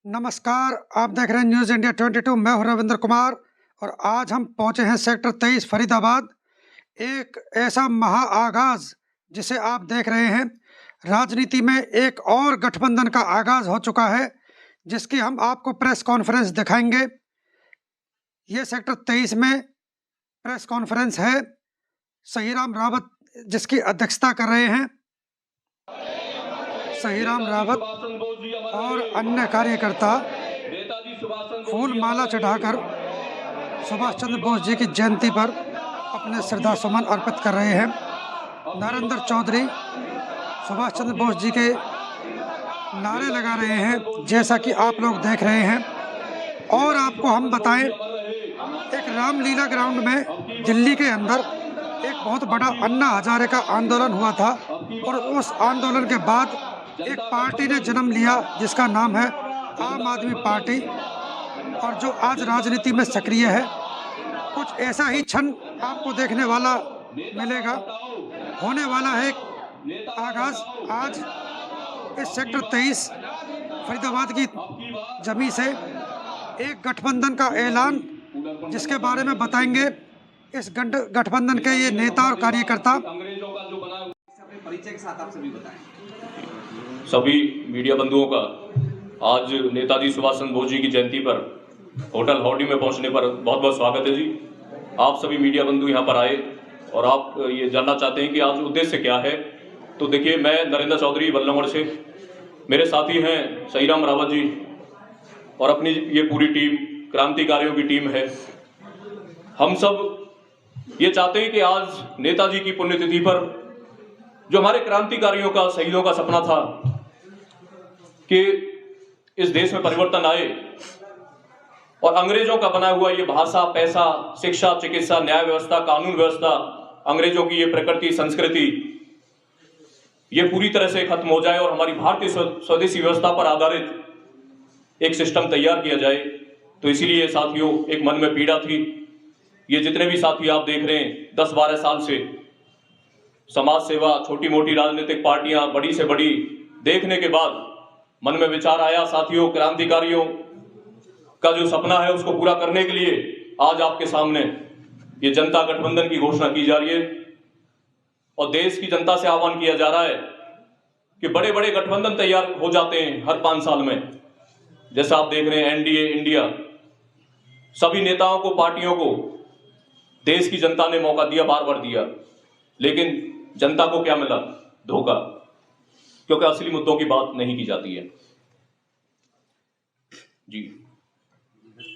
नमस्कार, आप देख रहे हैं न्यूज़ इंडिया 22। मैं हूं रविंद्र कुमार और आज हम पहुंचे हैं सेक्टर 23 फरीदाबाद। एक ऐसा महा आगाज जिसे आप देख रहे हैं। राजनीति में एक और गठबंधन का आगाज हो चुका है, जिसकी हम आपको प्रेस कॉन्फ्रेंस दिखाएंगे। ये सेक्टर 23 में प्रेस कॉन्फ्रेंस है, सहीराम रावत जिसकी अध्यक्षता कर रहे हैं। सहीराम रावत और अन्य कार्यकर्ता फूल माला चढ़ाकर सुभाष चंद्र बोस जी की जयंती पर अपने श्रद्धा सुमन अर्पित कर रहे हैं। नरेंद्र चौधरी सुभाष चंद्र बोस जी के नारे लगा रहे हैं, जैसा कि आप लोग देख रहे हैं। और आपको हम बताएं, एक रामलीला ग्राउंड में दिल्ली के अंदर एक बहुत बड़ा अन्ना हजारे का आंदोलन हुआ था और उस आंदोलन के बाद एक पार्टी ने जन्म लिया जिसका नाम है आम आदमी पार्टी, और जो आज राजनीति में सक्रिय है। कुछ ऐसा ही क्षण आपको देखने वाला मिलेगा। होने वाला है आगाज आज इस सेक्टर 23 फरीदाबाद की जमी से एक गठबंधन का ऐलान, जिसके बारे में बताएंगे इस गठबंधन के ये नेता और कार्यकर्ता। परिचय के साथ आप सभी बताएं। सभी मीडिया बंधुओं का आज नेताजी सुभाष चंद्र बोस जी की जयंती पर होटल हौडी में पहुंचने पर बहुत बहुत स्वागत है जी। आप सभी मीडिया बंधु यहां पर आए और आप ये जानना चाहते हैं कि आज उद्देश्य क्या है। तो देखिए, मैं नरेंद्र चौधरी बल्लमगढ़ से, मेरे साथी हैं सहीराम रावत जी और अपनी ये पूरी टीम क्रांतिकारियों की टीम है। हम सब ये चाहते हैं कि आज नेताजी की पुण्यतिथि पर जो हमारे क्रांतिकारियों का, शहीदों का सपना था कि इस देश में परिवर्तन आए और अंग्रेजों का बना हुआ ये भाषा, पैसा, शिक्षा, चिकित्सा, न्याय व्यवस्था, कानून व्यवस्था, अंग्रेजों की ये प्रकृति, संस्कृति, ये पूरी तरह से खत्म हो जाए और हमारी भारतीय स्वदेशी व्यवस्था पर आधारित एक सिस्टम तैयार किया जाए। तो इसीलिए साथियों, एक मन में पीड़ा थी। ये जितने भी साथी आप देख रहे हैं 10-12 साल से समाज सेवा, छोटी मोटी राजनीतिक पार्टियां, बड़ी से बड़ी देखने के बाद मन में विचार आया, साथियों, क्रांतिकारियों का जो सपना है उसको पूरा करने के लिए आज आपके सामने ये जनता गठबंधन की घोषणा की जा रही है। और देश की जनता से आह्वान किया जा रहा है कि बड़े बड़े गठबंधन तैयार हो जाते हैं हर 5 साल में। जैसा आप देख रहे हैं एनडीए, इंडिया, सभी नेताओं को, पार्टियों को देश की जनता ने मौका दिया, बार बार दिया, लेकिन जनता को क्या मिला? धोखा, क्योंकि असली मुद्दों की बात नहीं की जाती है जी।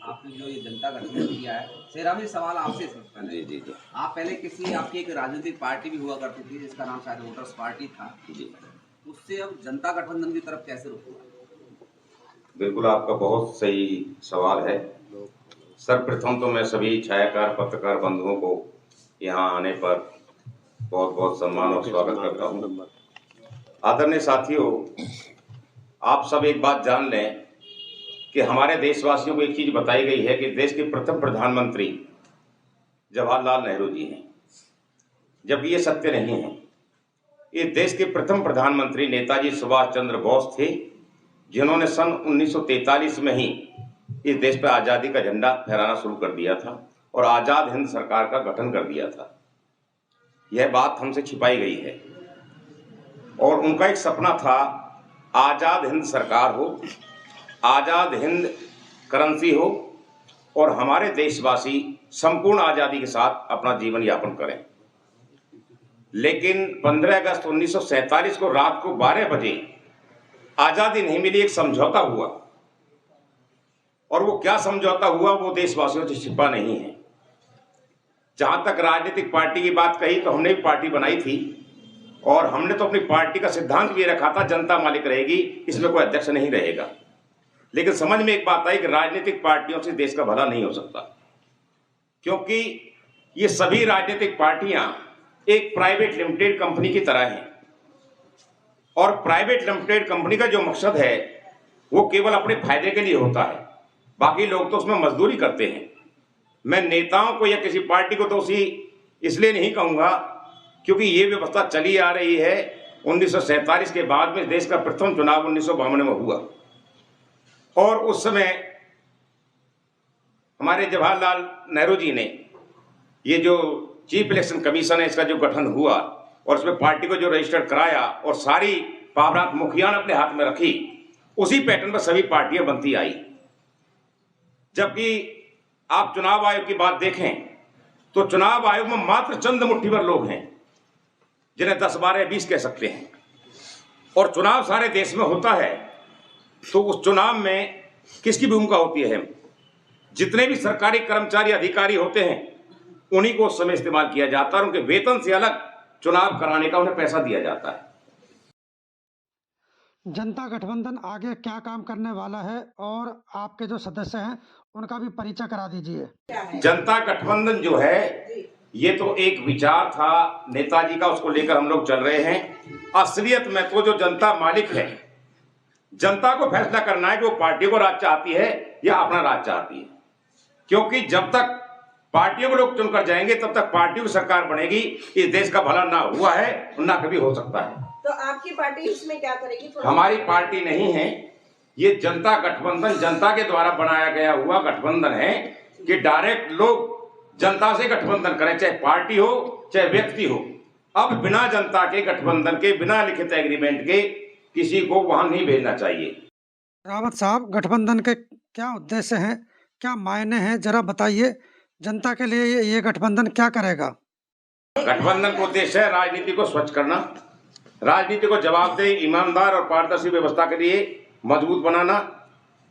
आपने जो ये जनता गठबंधन किया है, सहीराम जी, सवाल आपसे पहले। जी। आप पहले किसी आपकी एक राजनीतिक पार्टी भी हुआ करती थी जिसका नाम शायद वोटर्स पार्टी था जी, उससे अब जनता गठबंधन की तरफ कैसे रुक हुआ? बिल्कुल, आपका बहुत सही सवाल है। सर्वप्रथम तो मैं सभी छायाकार, पत्रकार बंधुओं को यहाँ आने पर बहुत बहुत सम्मान और स्वागत करता हूँ। आदरणीय साथियों, आप सब एक बात जान लें कि हमारे देशवासियों को एक चीज बताई गई है कि देश के प्रथम प्रधानमंत्री जवाहरलाल नेहरू जी हैं, जबकि ये सत्य नहीं है। ये देश के प्रथम प्रधानमंत्री नेताजी सुभाष चंद्र बोस थे, जिन्होंने सन 1943 में ही इस देश पर आज़ादी का झंडा फहराना शुरू कर दिया था और आज़ाद हिंद सरकार का गठन कर दिया था। यह बात हमसे छिपाई गई है। और उनका एक सपना था, आज़ाद हिंद सरकार हो, आज़ाद हिंद करेंसी हो और हमारे देशवासी संपूर्ण आज़ादी के साथ अपना जीवन यापन करें। लेकिन 15 अगस्त 1947 को रात को 12 बजे आज़ादी नहीं मिली, एक समझौता हुआ, और वो क्या समझौता हुआ वो देशवासियों से छिपा नहीं है। जहां तक राजनीतिक पार्टी की बात कही, तो हमने भी पार्टी बनाई थी और हमने तो अपनी पार्टी का सिद्धांत भी रखा था, जनता मालिक रहेगी, इसमें कोई अध्यक्ष नहीं रहेगा। लेकिन समझ में एक बात आई कि राजनीतिक पार्टियों से देश का भला नहीं हो सकता, क्योंकि ये सभी राजनीतिक पार्टियां एक प्राइवेट लिमिटेड कंपनी की तरह हैं और प्राइवेट लिमिटेड कंपनी का जो मकसद है वो केवल अपने फायदे के लिए होता है, बाकी लोग तो उसमें मजदूरी करते हैं। मैं नेताओं को या किसी पार्टी को दोषी इसलिए नहीं कहूंगा क्योंकि ये व्यवस्था चली आ रही है 1947 के बाद में। देश का प्रथम चुनाव 1952 में हुआ और उस समय हमारे जवाहरलाल नेहरू जी ने ये जो चीफ इलेक्शन कमीशन है इसका जो गठन हुआ और उसमें पार्टी को जो रजिस्टर कराया और सारी पावरात मुखिया ने अपने हाथ में रखी, उसी पैटर्न पर सभी पार्टियां बनती आई। जबकि आप चुनाव आयोग की बात देखें तो चुनाव आयोग में मात्र चंद मुट्ठी भर लोग हैं जिन्हें 10, 12, 20 कह सकते हैं, और चुनाव सारे देश में होता है। तो उस चुनाव में किसकी भूमिका होती है? जितने भी सरकारी कर्मचारी अधिकारी होते हैं उन्हीं को उस समय इस्तेमाल किया जाता है और उनके वेतन से अलग चुनाव कराने का उन्हें पैसा दिया जाता है। जनता गठबंधन आगे क्या काम करने वाला है और आपके जो सदस्य हैं उनका भी परिचय करा दीजिए। जनता गठबंधन जो है ये तो एक विचार था नेताजी का, उसको लेकर हम लोग चल रहे हैं। असलियत में तो जो जनता मालिक है, जनता को फैसला करना है कि वो पार्टियों को राज चाहती है या अपना राज चाहती है, क्योंकि जब तक पार्टियों को लोग चुनकर जाएंगे तब तक पार्टियों की सरकार बनेगी। इस देश का भला ना हुआ है और ना कभी हो सकता है। तो आपकी पार्टी इसमें क्या करेगी? हमारी पार्टी नहीं है, ये जनता गठबंधन जनता के द्वारा बनाया गया हुआ गठबंधन है कि डायरेक्ट लोग जनता से गठबंधन करें, चाहे पार्टी हो चाहे व्यक्ति हो। अब बिना जनता के गठबंधन के, बिना लिखित एग्रीमेंट के किसी को वहां नहीं भेजना चाहिए। रावत साहब, गठबंधन के क्या उद्देश्य हैं, क्या मायने हैं, जरा बताइए। जनता के लिए ये गठबंधन क्या करेगा? गठबंधन का उद्देश्य है राजनीति को स्वच्छ करना, राजनीति को जवाबदेह, ईमानदार और पारदर्शी व्यवस्था के लिए मजबूत बनाना,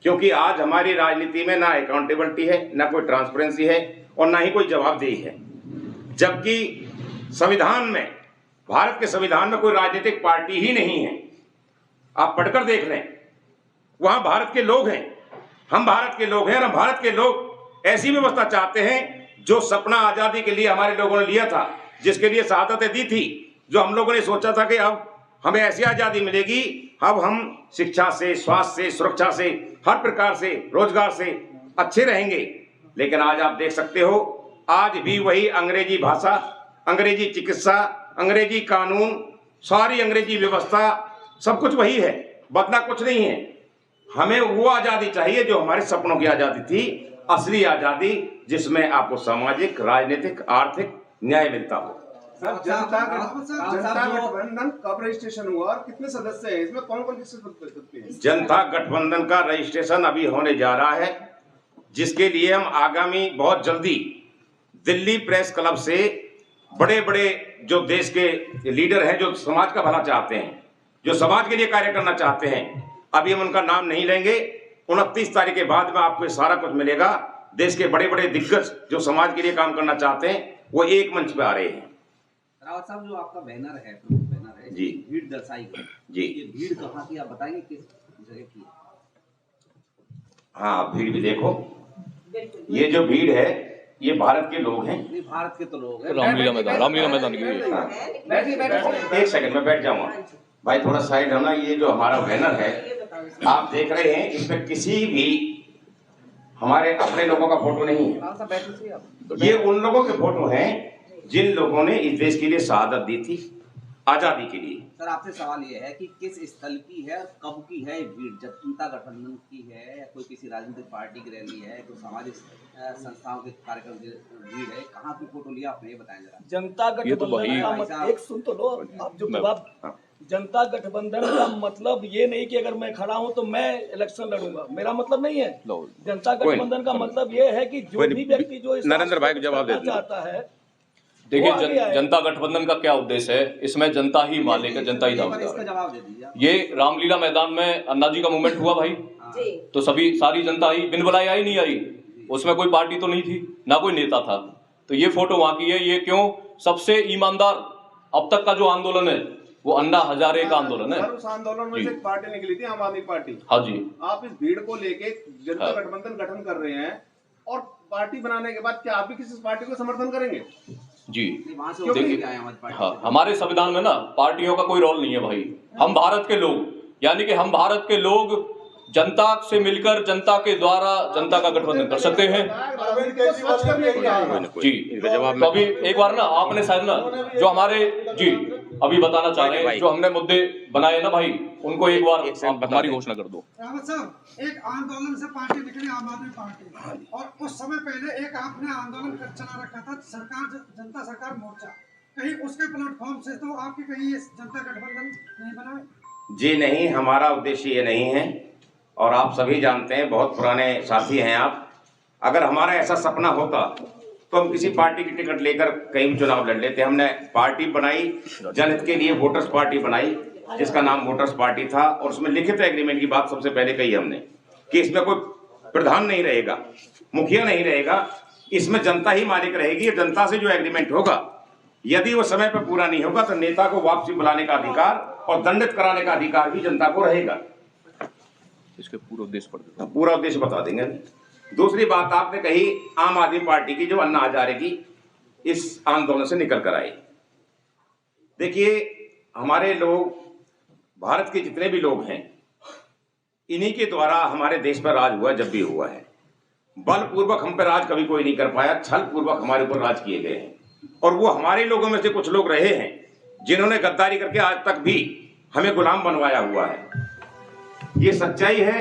क्योंकि आज हमारी राजनीति में ना अकाउंटेबिलिटी है, ना कोई ट्रांसपेरेंसी है और ना ही कोई जवाबदेही है। जबकि संविधान में, भारत के संविधान में कोई राजनीतिक पार्टी ही नहीं है। आप पढ़कर देख लें, वहां भारत के लोग हैं, हम भारत के लोग हैं और हम भारत के लोग ऐसी व्यवस्था चाहते हैं जो सपना आजादी के लिए हमारे लोगों ने लिया था, जिसके लिए शहादतें दी थी, जो हम लोगों ने सोचा था कि अब हमें ऐसी आजादी मिलेगी, अब हम शिक्षा से, स्वास्थ्य से, सुरक्षा से, हर प्रकार से, रोजगार से अच्छे रहेंगे। लेकिन आज आप देख सकते हो, आज भी वही अंग्रेजी भाषा, अंग्रेजी चिकित्सा, अंग्रेजी कानून, सारी अंग्रेजी व्यवस्था, सब कुछ वही है, बदला कुछ नहीं है। हमें वो आजादी चाहिए जो हमारे सपनों की आजादी थी, असली आजादी, जिसमें आपको सामाजिक, राजनीतिक, आर्थिक न्याय मिलता हो। जनता गठबंधन कब रजिस्ट्रेशन हुआ और कितने सदस्य हैं इसमें, कौन कौन किससे सकते हैं? जनता गठबंधन का रजिस्ट्रेशन अभी होने जा रहा है, जिसके लिए हम आगामी बहुत जल्दी दिल्ली प्रेस क्लब से बड़े बड़े जो देश के लीडर हैं, जो समाज का भला चाहते हैं, जो समाज के लिए कार्य करना चाहते हैं, अभी हम उनका नाम नहीं लेंगे। 29 तारीख के बाद में आपको सारा कुछ मिलेगा। देश के बड़े बड़े दिग्गज जो समाज के लिए काम करना चाहते हैं वो एक मंच पे आ रहे हैं। रावत साहब, जो आपका बैनर है, प्रमुख बैनर है जी, भीड़ दर्शाई जी, ये भीड़ कहाँ की, आप बताएंगे किस जगह की? हाँ, भीड़ भी देखो, ये जो भीड़ है ये भारत के लोग हैं। नहीं, भारत के तो लोग हैं। रामलीला मैदान की एक सेकंड में बैठ जाऊंगा भाई, थोड़ा साइड होना। ये जो हमारा बैनर है आप देख रहे हैं, इसमें किसी भी हमारे अपने लोगों का फोटो नहीं है। ये उन लोगों के फोटो हैं जिन लोगों ने इस देश के लिए शहादत दी थी, आजादी के लिए। सर, आपसे सवाल ये है कि किस स्थल की है, कब की है भीड़? जनता गठबंधन की है या कोई किसी राजनीतिक पार्टी की रैली है, कोई सामाजिक संस्थाओं के कार्यक्रम की भीड़ है? कहाँ की फोटो लिया आपने, ये बताएं जरा। जनता गठबंधन का मतलब, एक सुन तो लो, आप जो जवाब, जनता गठबंधन का मतलब ये नहीं कि अगर मैं खड़ा हूं तो मैं इलेक्शन लड़ूंगा, मेरा मतलब नहीं है। जनता गठबंधन का मतलब ये है कि जो भी व्यक्ति जो नरेंद्र भाई को जवाब देना चाहता है। देखिए, जनता गठबंधन का क्या उद्देश्य है, इसमें जनता ही मालिक है, जनता ही दावेदार जवाब दे दीजिए। ये रामलीला मैदान में अन्ना जी का मूवमेंट हुआ भाई, तो सारी जनता ही बिन बुलाए आई नहीं आई, उसमें कोई पार्टी तो नहीं थी, ना कोई नेता था। तो ये फोटो वहां की है। ये क्यों? सबसे ईमानदार अब तक का जो आंदोलन है वो अन्ना हजारे का आंदोलन है। उस आंदोलन में से एक पार्टी निकली थी, आम आदमी पार्टी। हाँ जी। आप इस भीड़ को लेके जनता गठबंधन गठन कर रहे हैं और पार्टी बनाने के बाद क्या आप भी किसी पार्टी को समर्थन करेंगे? जी, देखिए, हाँ, हमारे संविधान में ना पार्टियों का कोई रोल नहीं है भाई। हम भारत के लोग, यानी कि हम भारत के लोग जनता से मिलकर जनता के द्वारा जनता का गठबंधन कर सकते हैं। जी, तो अभी एक बार ना आपने शायद ना जो हमारे, जी अभी बताना चाह रहे हैं, जो हमने मुद्दे बनाए ना भाई, उनको एक बार हमारी घोषणा कर दो। रावत साहब, एक आंदोलन से पार्टी निकली आम आदमी पार्टी, और उस समय पहले एक आपने आंदोलन चला रखा था सरकार जनता सरकार मोर्चा, कहीं उसके प्लेटफॉर्म से तो आपकी कहीं ये जनता गठबंधन नहीं बना? जी नहीं, हमारा उद्देश्य ये नहीं है, और आप सभी जानते हैं, बहुत पुराने साथी हैं आप। अगर हमारा ऐसा सपना होता तो हम किसी पार्टी की टिकट लेकर कहीं भी चुनाव लड़ लेते। हमने पार्टी बनाई, जनहित के लिए वोटर्स पार्टी बनाई, जिसका नाम वोटर्स पार्टी था, और उसमें लिखित एग्रीमेंट की बात सबसे पहले कही हमने कि इसमें कोई प्रधान नहीं रहेगा, मुखिया नहीं रहेगा, इसमें जनता ही मालिक रहेगी। जनता से जो एग्रीमेंट होगा, यदि वो समय पर पूरा नहीं होगा तो नेता को वापसी बुलाने का अधिकार और दंडित कराने का अधिकार भी जनता को रहेगा। इसके पूरा उद्देश्य बता देंगे। दूसरी बात आपने कही आम आदमी पार्टी की, जो अन्ना हजारे की इस आंदोलन से निकल कर आई। देखिए, हमारे लोग, भारत के जितने भी लोग हैं, इन्हीं के द्वारा हमारे देश पर राज हुआ, जब भी हुआ है। बलपूर्वक हम पर राज कभी कोई नहीं कर पाया, छल पूर्वक हमारे ऊपर राज किए गए हैं। और वो हमारे लोगों में से कुछ लोग रहे हैं जिन्होंने गद्दारी करके आज तक भी हमें गुलाम बनवाया हुआ है। ये सच्चाई है,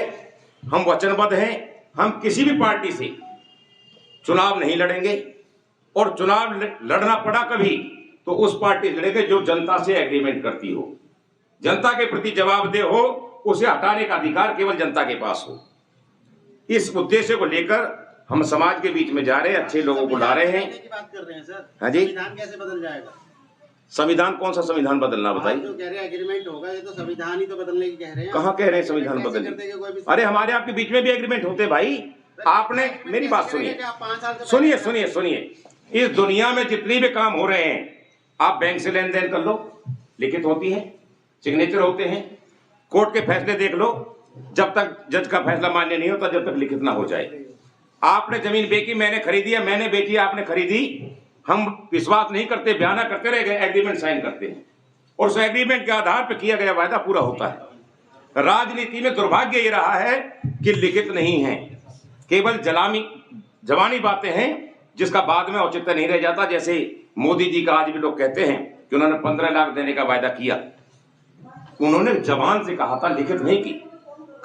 हम वचनबद्ध हैं। हम किसी भी पार्टी से चुनाव नहीं लड़ेंगे, और चुनाव लड़ना पड़ा कभी तो उस पार्टी से लड़ेंगे जो जनता से एग्रीमेंट करती हो, जनता के प्रति जवाबदेह हो, उसे हटाने का अधिकार केवल जनता के पास हो। इस उद्देश्य को लेकर हम समाज के बीच में जा रहे हैं, अच्छे लोगों को ला रहे हैं। की बात कर रहे हैं सर, हाँ जी, संविधान कैसे बदल जाएगा? संविधान? कौन सा संविधान बदलना बताइए? जो कह रहे हैं एग्रीमेंट होगा, ये तो संविधान ही तो बदलने की कह रहे हैं। कहाँ कह रहे हैं संविधान बदलने? अरे हमारे आपके बीच में भी एग्रीमेंट होते भाई। आपने मेरी बात सुनिए, सुनिए सुनिए सुनिए। इस दुनिया में जितनी भी काम हो रहे हैं, आप बैंक से लेन देन कर लो, लिखित होती है, सिग्नेचर होते हैं। कोर्ट के फैसले देख लो, जब तक जज का फैसला मान्य नहीं होता, जब तक लिखित ना हो जाए। आपने जमीन बेची, मैंने खरीदी है, मैंने बेची, आपने खरीदी, हम विश्वास नहीं करते, बयाना करते रह गए, एग्रीमेंट साइन करते हैं, और उस एग्रीमेंट के आधार पर किया गया वायदा पूरा होता है। राजनीति में दुर्भाग्य ये रहा है कि लिखित नहीं है, केवल जवानी बातें हैं, जिसका बाद में औचित्य नहीं रह जाता। जैसे मोदी जी का आज भी लोग कहते हैं कि उन्होंने 15 लाख देने का वायदा किया, उन्होंने जबान से कहा था, लिखित नहीं की।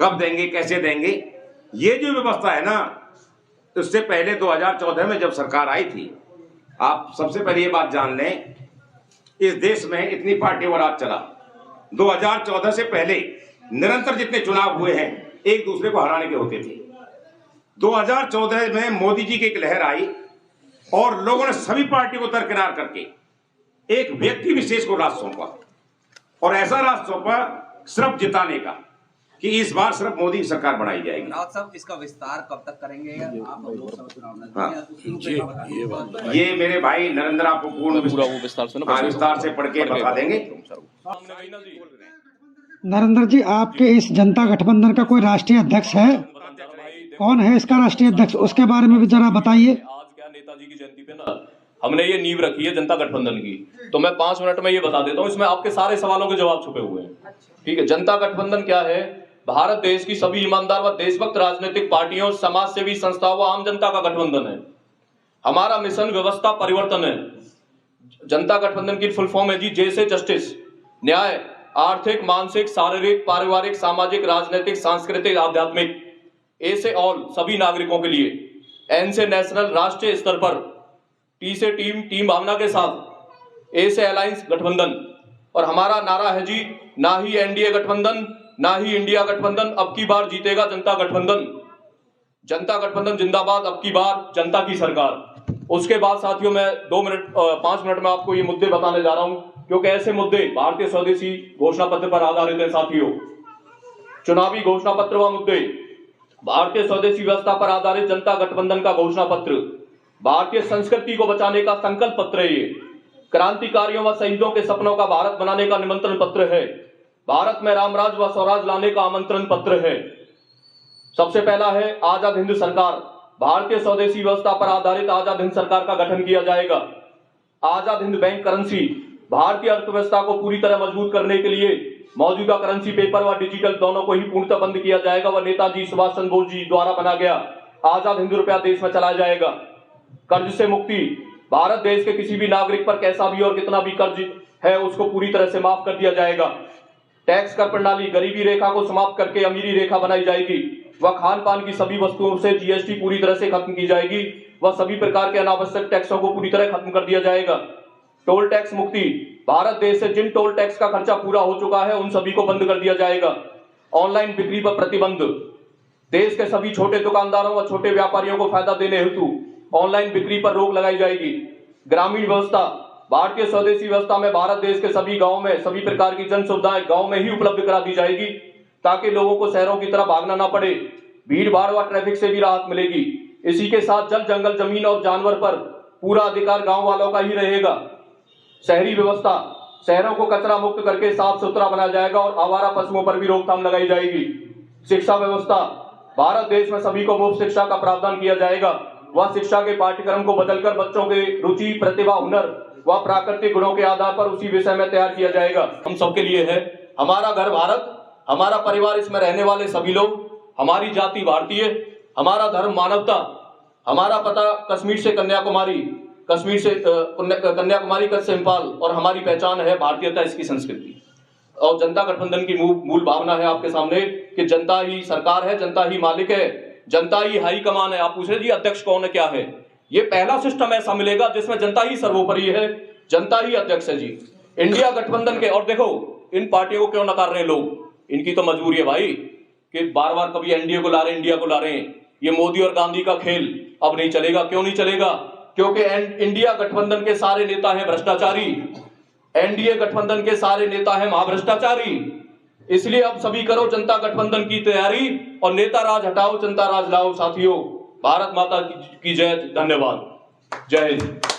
कब देंगे, कैसे देंगे, ये जो व्यवस्था है ना, उससे पहले 2014 में जब सरकार आई थी, आप सबसे पहले ये बात जान लें, इस देश में इतनी पार्टी और राज चला। 2014 से पहले निरंतर जितने चुनाव हुए हैं, एक दूसरे को हराने के होते थे। 2014 में मोदी जी की एक लहर आई, और लोगों ने सभी पार्टी को दरकिनार करके एक व्यक्ति विशेष को राज सौंपा, और ऐसा राज सौंपा सिर्फ जिताने का, कि इस बार सिर्फ मोदी की सरकार बनाई जाएगी। रावत साहब, इसका विस्तार कब तक करेंगे? आप लोकसभा चुनाव ये मेरे भाई नरेंद्र आपको पूर्ण विस्तार से पढ़ के बता देंगे। नरेंद्र जी, आपके इस जनता गठबंधन का कोई राष्ट्रीय अध्यक्ष है? कौन है इसका राष्ट्रीय अध्यक्ष, उसके बारे में भी जरा बताइए। आज क्या नेताजी की जयंती पे ना हमने ये नींव रखी है जनता गठबंधन की, तो मैं 5 मिनट में ये बता देता हूँ, इसमें आपके सारे सवालों के जवाब छुपे हुए हैं। ठीक है, जनता गठबंधन क्या है? भारत देश की सभी ईमानदार व देशभक्त राजनीतिक पार्टियों, समाज सेवी संस्थाओं व आम जनता का गठबंधन है। हमारा मिशन व्यवस्था परिवर्तन है। जनता गठबंधन की फुल फॉर्म है जी, जे से जस्टिस, न्याय, आर्थिक, मानसिक, शारीरिक, पारिवारिक, सामाजिक, राजनीतिक, सांस्कृतिक, आध्यात्मिक। ए से ऑल, सभी नागरिकों के लिए। एन से नेशनल, राष्ट्रीय स्तर पर। टी से टीम भावना के साथ। ए से अलायंस, गठबंधन। और हमारा नारा है जी, ना ही एनडीए गठबंधन, ना ही इंडिया गठबंधन, अब की बार जीतेगा जनता गठबंधन। जनता गठबंधन जिंदाबाद, अब की बार जनता की सरकार। उसके बाद साथियों, मैं 5 मिनट में आपको ये मुद्दे बताने जा रहा हूं, क्योंकि ऐसे मुद्दे भारतीय स्वदेशी घोषणा पत्र पर आधारित है साथियों। चुनावी घोषणा पत्र व मुद्दे, भारतीय स्वदेशी व्यवस्था पर आधारित जनता गठबंधन का घोषणा पत्र, भारतीय संस्कृति को बचाने का संकल्प पत्र है। ये क्रांतिकारियों व शहीदों के सपनों का भारत बनाने का निमंत्रण पत्र है। भारत में रामराज व स्वराज लाने का आमंत्रण पत्र है। सबसे पहला है आजाद हिंद सरकार। भारतीय स्वदेशी व्यवस्था पर आधारित आजाद हिंद सरकार का गठन किया जाएगा। आजाद हिंद बैंक करेंसी, भारतीय अर्थव्यवस्था को पूरी तरह मजबूत करने के लिए मौजूदा करेंसी पेपर व डिजिटल दोनों को ही पूर्णतः बंद किया जाएगा व नेताजी सुभाष चंद्र बोस जी द्वारा बना गया आजाद हिंद रुपया देश में चलाया जाएगा। कर्ज से मुक्ति, भारत देश के किसी भी नागरिक पर कैसा भी और कितना भी कर्ज है उसको पूरी तरह से माफ कर दिया जाएगा। टैक्स कर प्रणाली गरीबी रेखा को समाप्त करके अमीरी रेखा बनाई जाएगी। वह खान पान की सभी वस्तुओं से जीएसटी पूरी तरह से खत्म की जाएगी। वह सभी प्रकार के अनावश्यक टैक्सों को पूरी तरह खत्म कर दिया जाएगा। टोल टैक्स मुक्ति, भारत देश से जिन टोल टैक्स का खर्चा पूरा हो चुका है उन सभी को बंद कर दिया जाएगा। ऑनलाइन बिक्री पर प्रतिबंध, देश के सभी छोटे दुकानदारों व छोटे व्यापारियों को फायदा देने हेतु ऑनलाइन बिक्री पर रोक लगाई जाएगी। ग्रामीण व्यवस्था, भारतीय स्वदेशी व्यवस्था में भारत देश के सभी गांवों में सभी प्रकार की जन सुविधाएं गांव में ही उपलब्ध करा दी जाएगी ताकि लोगों को शहरों की तरफ भागना ना पड़े। भीड़ भाड़ व ट्रैफिक से भी राहत मिलेगी। इसी के साथ जल जंगल जमीन और जानवर पर पूरा अधिकार गांव वालों का ही रहेगा। शहरी व्यवस्था, शहरों को कचरा मुक्त करके साफ सुथरा बनाया जाएगा और आवारा पशुओं पर भी रोकथाम लगाई जाएगी। शिक्षा व्यवस्था, भारत देश में सभी को मुफ्त शिक्षा का प्रावधान किया जाएगा। वह शिक्षा के पाठ्यक्रम को बदलकर बच्चों के रुचि, प्रतिभा, हुनर व प्राकृतिक गुणों के आधार पर उसी विषय में तैयार किया जाएगा। हम सबके लिए है हमारा घर भारत, हमारा परिवार, इसमें रहने वाले सभी लोग, हमारी जाति भारतीय, हमारा धर्म मानवता, हमारा पता कश्मीर से कन्याकुमारी, कश्मीर से कन्याकुमारी से इम्फाल, और हमारी पहचान है भारतीयता, इसकी संस्कृति। और जनता गठबंधन की मूल भावना है आपके सामने कि जनता ही सरकार है, जनता ही मालिक है, जनता ही हाई कमान है। आप पूछ रहे जी अध्यक्ष कौन है, क्या है? ये पहला सिस्टम ऐसा मिलेगा जिसमें जनता ही सर्वोपरि है, जनता ही अध्यक्ष है जी। इंडिया गठबंधन के, और देखो इन पार्टियों को क्यों नकार रहे हैं लोग, इनकी तो मजबूरी है भाई कि बार बार कभी एनडीए को ला रहे हैं, इंडिया को ला रहे हैं। ये मोदी और गांधी का खेल अब नहीं चलेगा। क्यों नहीं चलेगा? क्योंकि इंडिया गठबंधन के सारे नेता हैं भ्रष्टाचारी, एनडीए गठबंधन के सारे नेता हैं महाभ्रष्टाचारी। इसलिए अब सभी करो जनता गठबंधन की तैयारी और नेता राज हटाओ, जनता राज लाओ। साथियों, भारत माता की जय। धन्यवाद। जय हिंद।